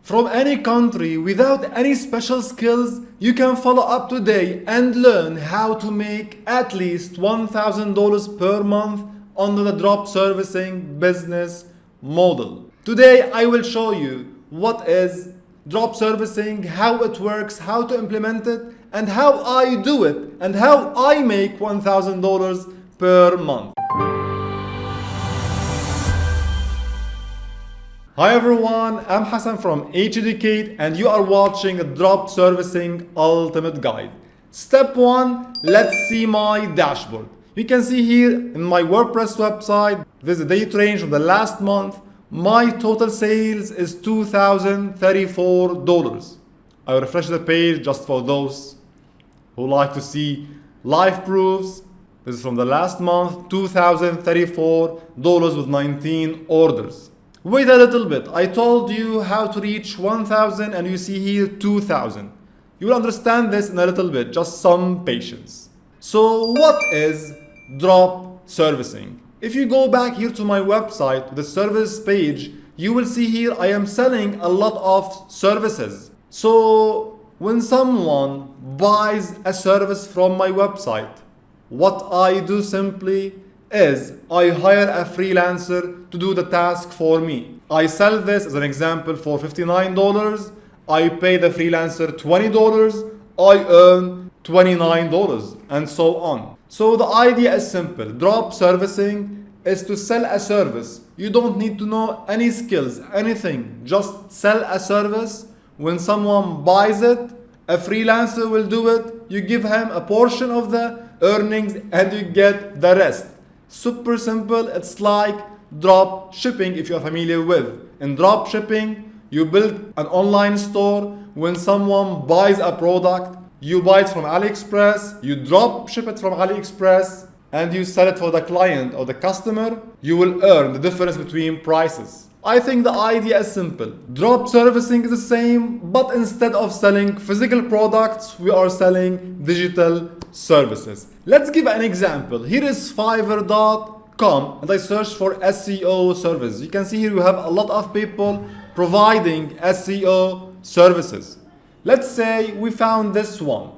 from any country without any special skills, you can follow up today and learn how to make at least $1,000 per month under the drop servicing business model. Today I will show you what is drop servicing, how it works, how to implement it, and how I do it, and how I make $1,000 per month. Hi everyone, I'm Hasan from HEducate and you are watching a Drop Servicing Ultimate Guide. Step 1, let's see my dashboard. You can see here in my WordPress website, there's a date range from the last month. My total sales is $2,034. I will refresh the page just for those who like to see live proofs. This is from the last month, $2,034 with 19 orders. Wait a little bit, I told you how to reach 1,000 and you see here 2,000. You will understand this in a little bit, just some patience. So what is drop servicing? If you go back here to my website, the service page, you will see here I am selling a lot of services. So when someone buys a service from my website, what I do simply is I hire a freelancer to do the task for me. I sell this as an example for $59. I pay the freelancer $20. I earn $29 and so on. So the idea is simple. Drop servicing is to sell a service. You don't need to know any skills, anything. Just sell a service. When someone buys it, a freelancer will do it. You give him a portion of the earnings and you get the rest. Super simple. It's like drop shipping if you're familiar with. In drop shipping, you build an online store. When someone buys a product, you buy it from AliExpress, you drop ship it from AliExpress, and you sell it for the client or the customer. You will earn the difference between prices. I think the idea is simple. Drop servicing is the same, but instead of selling physical products, we are selling digital services. Let's give an example. Here is Fiverr.com and I search for SEO service. You can see here we have a lot of people providing SEO services. Let's say we found this one.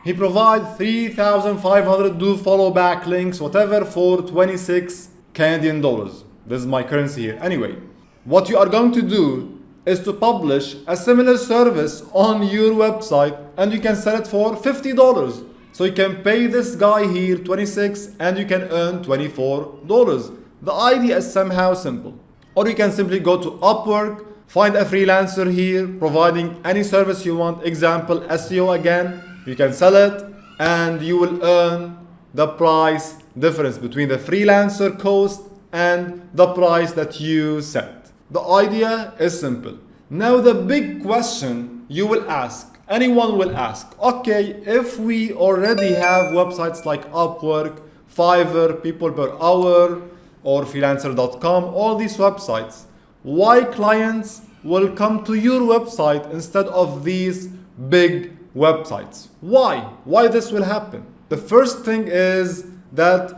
He provides 3,500 do follow back links, whatever, for 26 Canadian dollars. This is my currency here. Anyway, what you are going to do is to publish a similar service on your website and you can sell it for $50. So you can pay this guy here 26 and you can earn $24. The idea is somehow simple. Or you can simply go to Upwork, find a freelancer here providing any service you want. Example, SEO again. You can sell it and you will earn the price difference between the freelancer cost and the price that you set. The idea is simple. Now the big question you will ask, anyone will ask, okay, if we already have websites like Upwork, Fiverr, People Per Hour, or freelancer.com, all these websites, why clients will come to your website instead of these big websites? Why this will happen? The first thing is that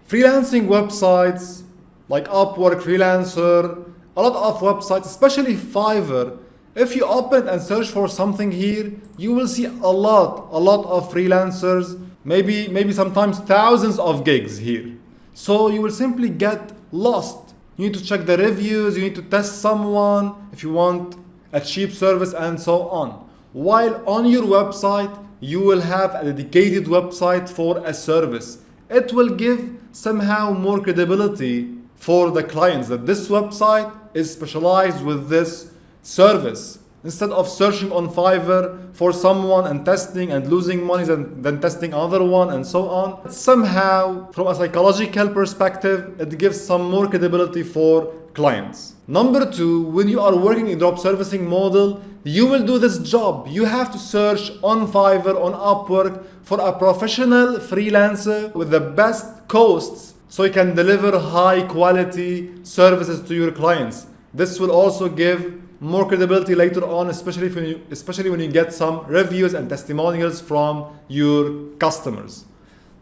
freelancing websites like Upwork, Freelancer, a lot of websites, especially Fiverr, if you open and search for something here, you will see a lot of freelancers, maybe sometimes thousands of gigs here. So you will simply get lost. You need to check the reviews, you need to test someone if you want a cheap service and so on. While on your website, you will have a dedicated website for a service. It will give somehow more credibility for the clients that this website is specialized with this service. Instead of searching on Fiverr for someone and testing and losing money and then testing another one and so on. Somehow, from a psychological perspective, it gives some more credibility for clients. Number two, when you are working in drop servicing model, you will do this job. You have to search on Fiverr, on Upwork for a professional freelancer with the best costs so you can deliver high quality services to your clients. This will also give more credibility later on, especially when you get some reviews and testimonials from your customers.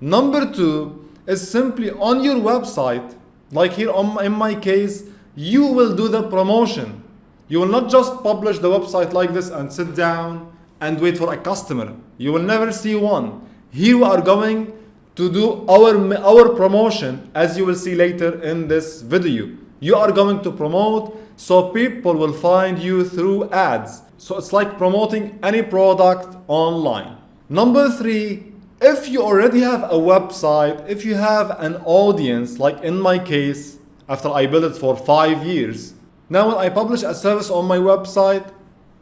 Number two is simply on your website, like here in my case, you will do the promotion. You will not just publish the website like this and sit down and wait for a customer. You will never see one. Here we are going to do our promotion, as you will see later in this video. You are going to promote, so people will find you through ads. So it's like promoting any product online. Number 3, if you already have a website, if you have an audience, like in my case, after I built it for 5 years, now when I publish a service on my website,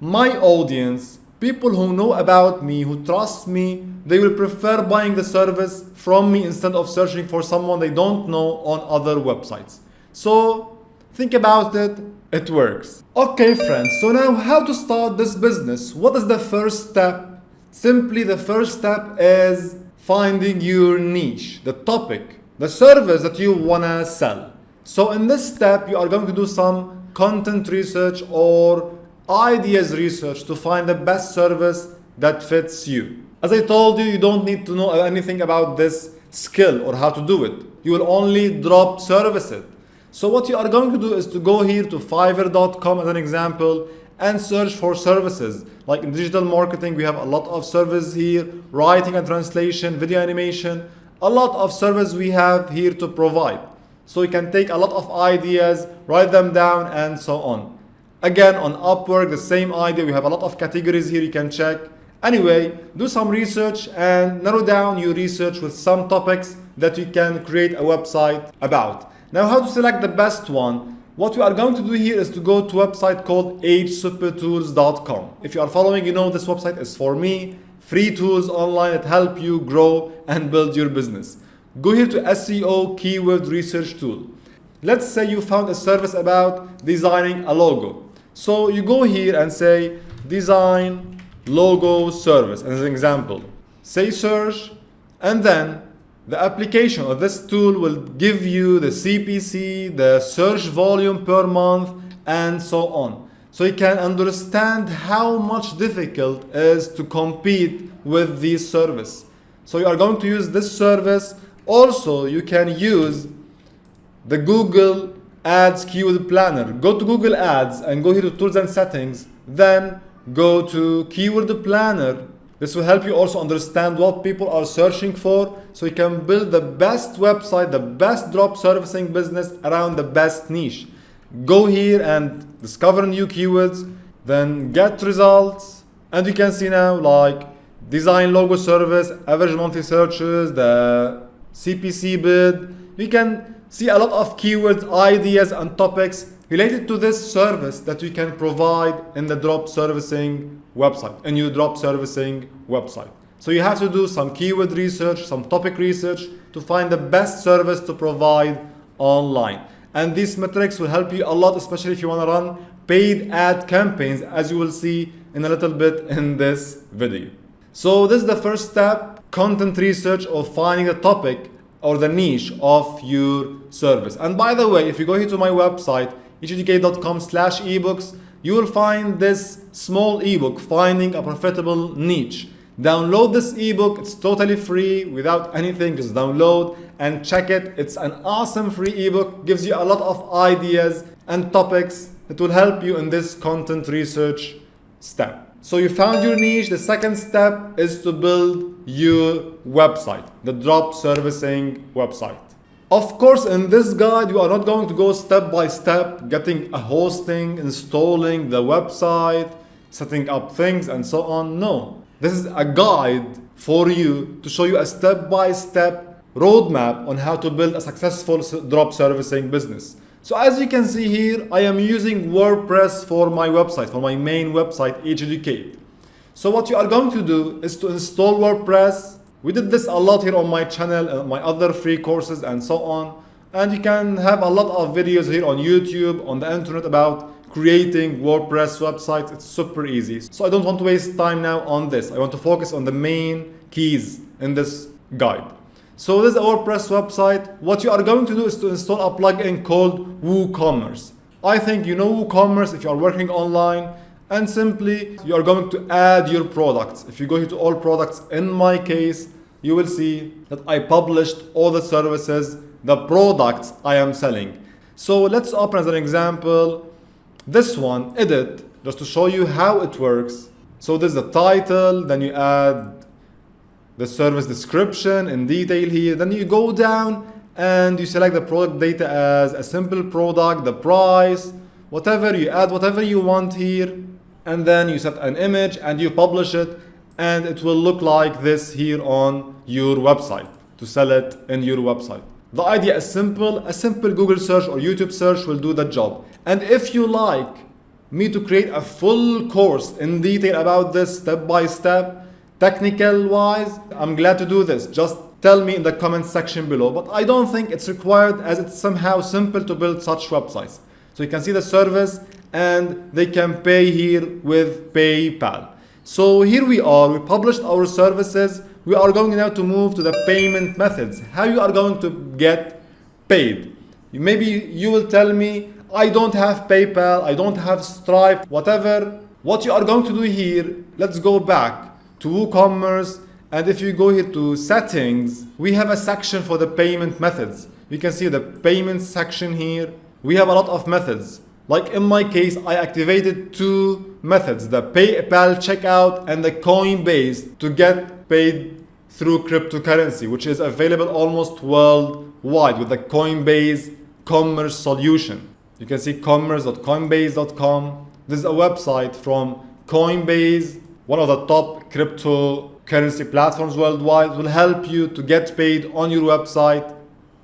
my audience, people who know about me, who trust me, they will prefer buying the service from me instead of searching for someone they don't know on other websites. So think about it, it works. Okay friends, so now how to start this business? What is the first step? Simply the first step is finding your niche, the topic, the service that you wanna sell. So in this step, you are going to do some content research or ideas research to find the best service that fits you. As I told you, you don't need to know anything about this skill or how to do it. You will only drop service it. So what you are going to do is to go here to Fiverr.com as an example and search for services. Like in digital marketing, we have a lot of services here, writing and translation, video animation, a lot of service we have here to provide. So you can take a lot of ideas, write them down and so on. Again, on Upwork, the same idea. We have a lot of categories here you can check. Anyway, do some research and narrow down your research with some topics that you can create a website about. Now, how to select the best one? What we are going to do here is to go to a website called hsupertools.com. If you are following, you know this website is for me. Free tools online that help you grow and build your business. Go here to SEO keyword research tool. Let's say you found a service about designing a logo. So you go here and say design logo service as an example. Say search, and then the application of this tool will give you the CPC, the search volume per month, and so on. So you can understand how much difficult it is to compete with this service. So you are going to use this service. Also, you can use the Google Ads Keyword Planner. Go to Google Ads and go here to Tools and Settings. Then go to Keyword Planner. This will help you also understand what people are searching for, so you can build the best website, the best drop servicing business around the best niche. Go here and discover new keywords, then get results. And you can see now like design logo service, average monthly searches, the CPC bid. You can see a lot of keywords, ideas and topics related to this service that we can provide in the drop servicing website, in your drop servicing website. So you have to do some keyword research, some topic research to find the best service to provide online. And these metrics will help you a lot, especially if you want to run paid ad campaigns, as you will see in a little bit in this video. So this is the first step, content research or finding the topic or the niche of your service. And by the way, if you go here to my website, hducate.com/ebooks, you will find this small ebook, Finding a Profitable Niche. Download this ebook, it's totally free, without anything, just download and check it. It's an awesome free ebook, gives you a lot of ideas and topics that will help you in this content research step. So you found your niche. The second step is to build your website, the drop servicing website. Of course, in this guide, you are not going to go step by step, getting a hosting, installing the website, setting up things and so on. No, this is a guide for you to show you a step-by-step roadmap on how to build a successful drop servicing business. So as you can see here, I am using WordPress for my website, for my main website, Educate. So what you are going to do is to install WordPress. We did this a lot here on my channel, my other free courses and so on. And you can have a lot of videos here on YouTube, on the internet about creating WordPress websites. It's super easy. So I don't want to waste time now on this. I want to focus on the main keys in this guide. So this is a WordPress website. What you are going to do is to install a plugin called WooCommerce. I think you know WooCommerce if you are working online. And simply, you are going to add your products. If you go here to all products, in my case, you will see that I published all the services, the products I am selling. So let's open as an example This one, edit, just to show you how it works. So this is the title, then you add the service description in detail here. Then you go down and you select the product data as a simple product, the price, whatever, you add whatever you want here. And then you set an image and you publish it, and it will look like this here on your website to sell it in your website. The idea is simple. A simple Google search or YouTube search will do the job. And if you like me to create a full course in detail about this step by step, technical wise, I'm glad to do this. Just tell me in the comment section below. But I don't think it's required, as it's somehow simple to build such websites. So you can see the service and they can pay here with PayPal. So here we are, we published our services. We are going now to move to the payment methods. How you are going to get paid. Maybe you will tell me, I don't have PayPal, I don't have Stripe, whatever. What you are going to do here, let's go back to WooCommerce. And if you go here to settings, we have a section for the payment methods. You can see the payment section here. We have a lot of methods. Like in my case, I activated two methods, the PayPal checkout and the Coinbase, to get paid through cryptocurrency, which is available almost worldwide with the Coinbase commerce solution. You can see commerce.coinbase.com. This is a website from Coinbase, one of the top cryptocurrency platforms worldwide. It will help you to get paid on your website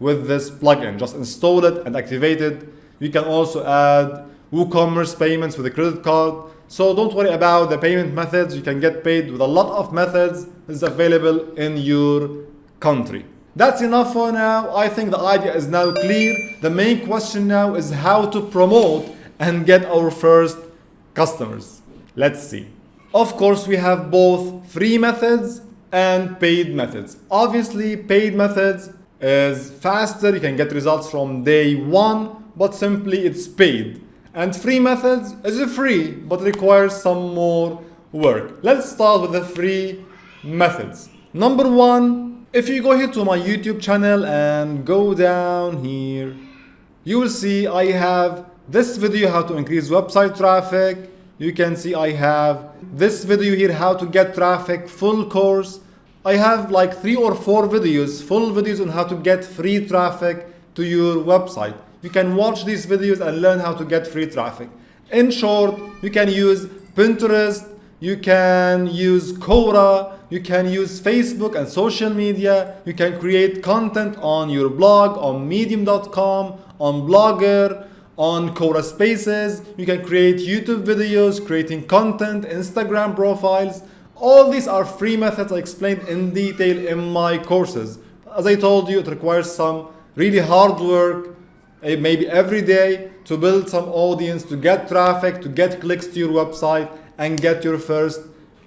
with this plugin. Just install it and activate it. You can also add WooCommerce payments with a credit card. So don't worry about the payment methods. You can get paid with a lot of methods. This is available in your country. That's enough for now. I think the idea is now clear. The main question now is how to promote and get our first customers. Let's see. Of course, we have both free methods and paid methods. Obviously, paid methods is faster. You can get results from day one, but simply it's paid. And free methods is free, but requires some more work. Let's start with the free methods. Number one, if you go here to my YouTube channel and go down here, you will see I have this video, how to increase website traffic. You can see I have this video here, how to get traffic, full course. I have like 3 or 4 videos, full videos on how to get free traffic to your website. You can watch these videos and learn how to get free traffic. In short, you can use Pinterest, you can use Quora, you can use Facebook and social media. You can create content on your blog, on medium.com, on Blogger, on Quora Spaces. You can create YouTube videos, creating content, Instagram profiles. All these are free methods I explained in detail in my courses. As I told you, it requires some really hard work, maybe every day, to build some audience, to get traffic, to get clicks to your website and get your first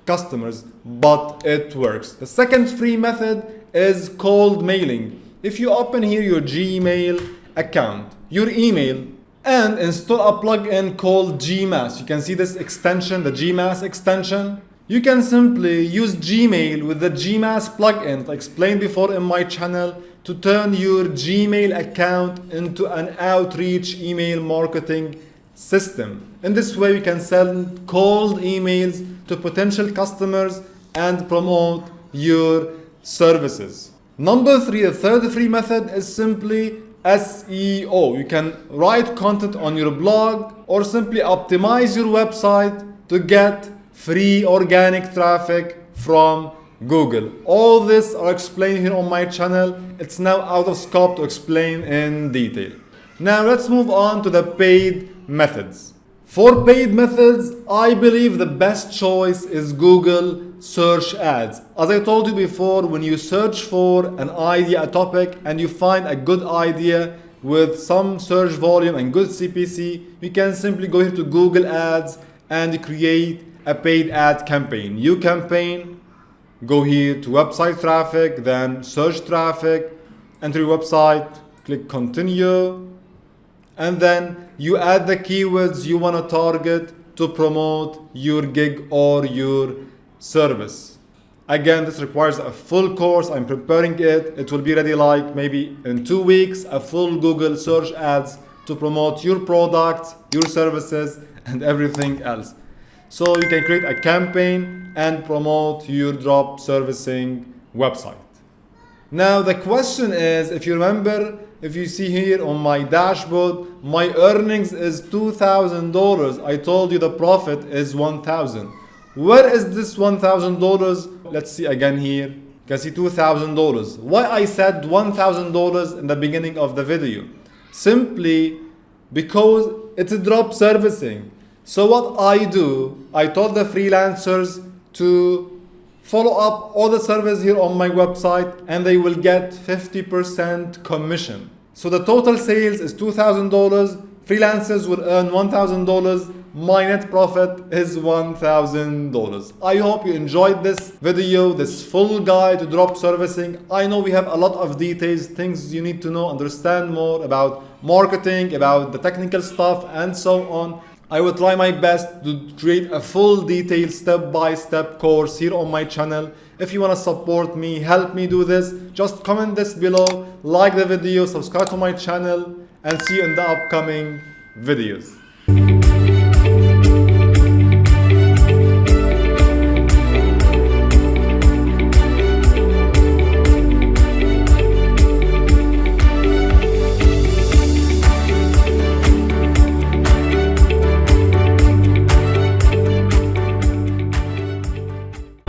customers, but it works. The second free method is cold mailing. If you open here your Gmail account, your email, and install a plugin called Gmass, you can see this extension, the Gmass extension. You can simply use Gmail with the Gmass plugin I explained before in my channel to turn your Gmail account into an outreach email marketing system. In this way, you can send cold emails to potential customers and promote your services. Number 3, the third free method is simply SEO. You can write content on your blog or simply optimize your website to get free organic traffic from Google. All this are explained here on my channel. It's now out of scope to explain in detail. Now let's move on to the paid methods. For paid methods, I believe the best choice is Google search ads. As I told you before, when you search for an idea, a topic, and you find a good idea with some search volume and good CPC, you can simply go here to Google Ads and create a paid ad campaign. New campaign, go here to website traffic, then search traffic, enter your website, click continue, and then you add the keywords you want to target to promote your gig or your service. Again, this requires a full course. I'm preparing it. It will be ready like maybe in 2 weeks, a full Google search ads to promote your products, your services, and everything else. So you can create a campaign and promote your drop servicing website. Now the question is, if you remember, if you see here on my dashboard, my earnings is $2,000. I told you the profit is $1,000. Where is this $1,000? Let's see again here. You can see $2,000. Why I said $1,000 in the beginning of the video? Simply because it's a drop servicing. So what I do, I told the freelancers to follow up all the service here on my website and they will get 50% commission. So the total sales is $2,000. Freelancers will earn $1,000. My net profit is $1,000. I hope you enjoyed this video, this full guide to drop servicing. I know we have a lot of details, things you need to know, understand more about marketing, about the technical stuff, and so on. I will try my best to create a full detailed step-by-step course here on my channel. If you want to support me, help me do this, just comment this below, like the video, subscribe to my channel, and see you in the upcoming videos.